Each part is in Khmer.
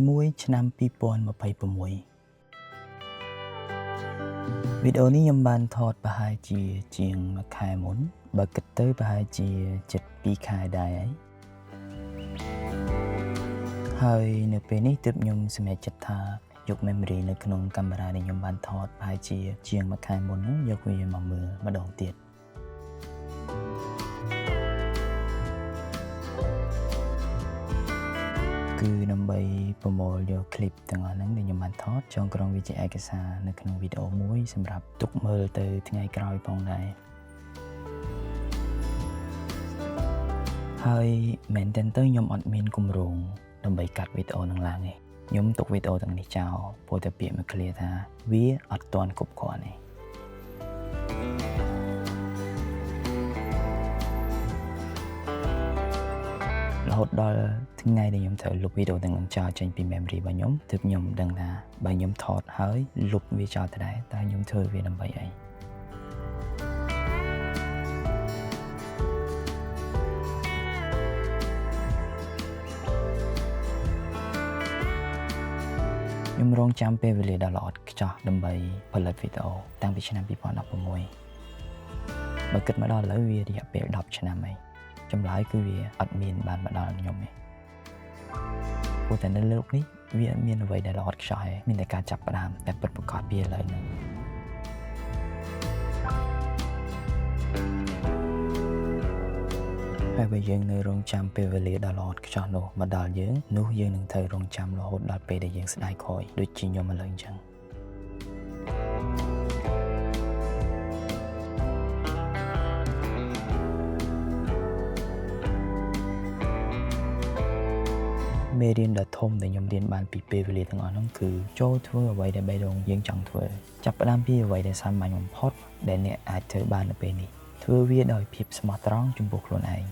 មួយឆ្នាំ2026វីដេអូនេះខ្ញុំបានថតប្រហែលជាជាង1ខែមុនបើគិតទៅប្រហែលជាជិត2ខែដែរហើយនៅពេលនេះទើបខ្ញុំសម្រេចចិត្តថាយក memory នៅក្នុងកាមេរ៉ាដែលខ្ញុំបានថតប្រហែលជាង1ខែមុនហ្នឹងយកវាមកមើលម្ដងទៀតគឺដើម្បីប្រមូលយក clip ទាំងអស់ហ្នឹងដែលខ្ញុំបានថតចងក្រងវាជាឯកសារនៅក្នុងវីដេអូមួយសម្រាប់ទុកមើលទៅថ្ងៃក្រោយផងដែរហើយមែនទែនទៅខ្ញុំអត់មានគម្រោងដើម្បីកាត់វីដេអូហ្នឹងឡើងទេខ្ញុំទុកវីដេអូទាំងនេះចោលព្រោះតែពាក្យមក clear ថាវាអត់ទាន់គ្រប់គ្រាន់ទេរហូតដល់ថ្ងៃដែលខ្ញុំត្រូវលុបវីដេអូទាំងនោះចោលចេញពី memory របស់ខ្ញុំទើបខ្ញុំដឹងថាបើខ្ញុំថតហើយលុបវាចោលទៅដែរតើខ្ញុំធ្វើវាដើម្បីអីខ្ញុំរងចាំពេលវេលាដ៏ល្អឥតខ្ចោះដើម្បីផលិតវីដេអូតាំងពីឆ្នាំ2016បើគិតមកដល់ឥឡូវវារយៈពេល10ឆ្នាំហើយចម្លើយគឺវាអត់មានបានមកដល់ខ្ញុំទេព្រោះតែនៅលើโลกនេះវាអត់មានអ្វីដែលល្អឥតខ្ចោះទេមានតែការចាប់ផ្ដើមតែពិតប្រាកដវាឥឡូវហ្នឹងហើយបើយើងនៅរងចាំពេលវេលាដ៏ល្អឥតខ្ចោះនោះមកដល់យើងនោះយើងនឹងត្រូវរងចាំរហូតដល់ពេលដែលយើងស្ដាយក្រោយដូចជាខ្ញុំឥឡូវអញ្ចឹងមេរៀនដ៏ធំដែលខ្ញុំរៀនបានពីពេលវេលាទាំងអស់នោះគឺចូលធ្វើអ្វីដែលបេះដូងយើងចង់ធ្វើចាប់ផ្ដើមពីអ្វីដែលសាមញ្ញបំផុតដែលអ្នកអាចធ្វើបាននៅពេលនេះធ្វើវាដោយភាពស្មោះត្រង់ចំពោះខ្លួនឯង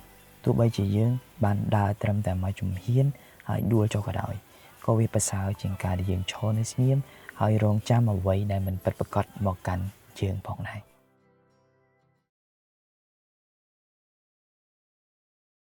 ទោះបីជាយើងបានដើរត្រឹមតែមួយជំហានហើយដួលចុះក៏ដោយក៏វាប្រសើរជាងការដែលយើងឈរនៅស្ងៀមហើយរងចាំអ្វីដែលមិនពិតប្រាកដមកកាន់យើងផងដែរ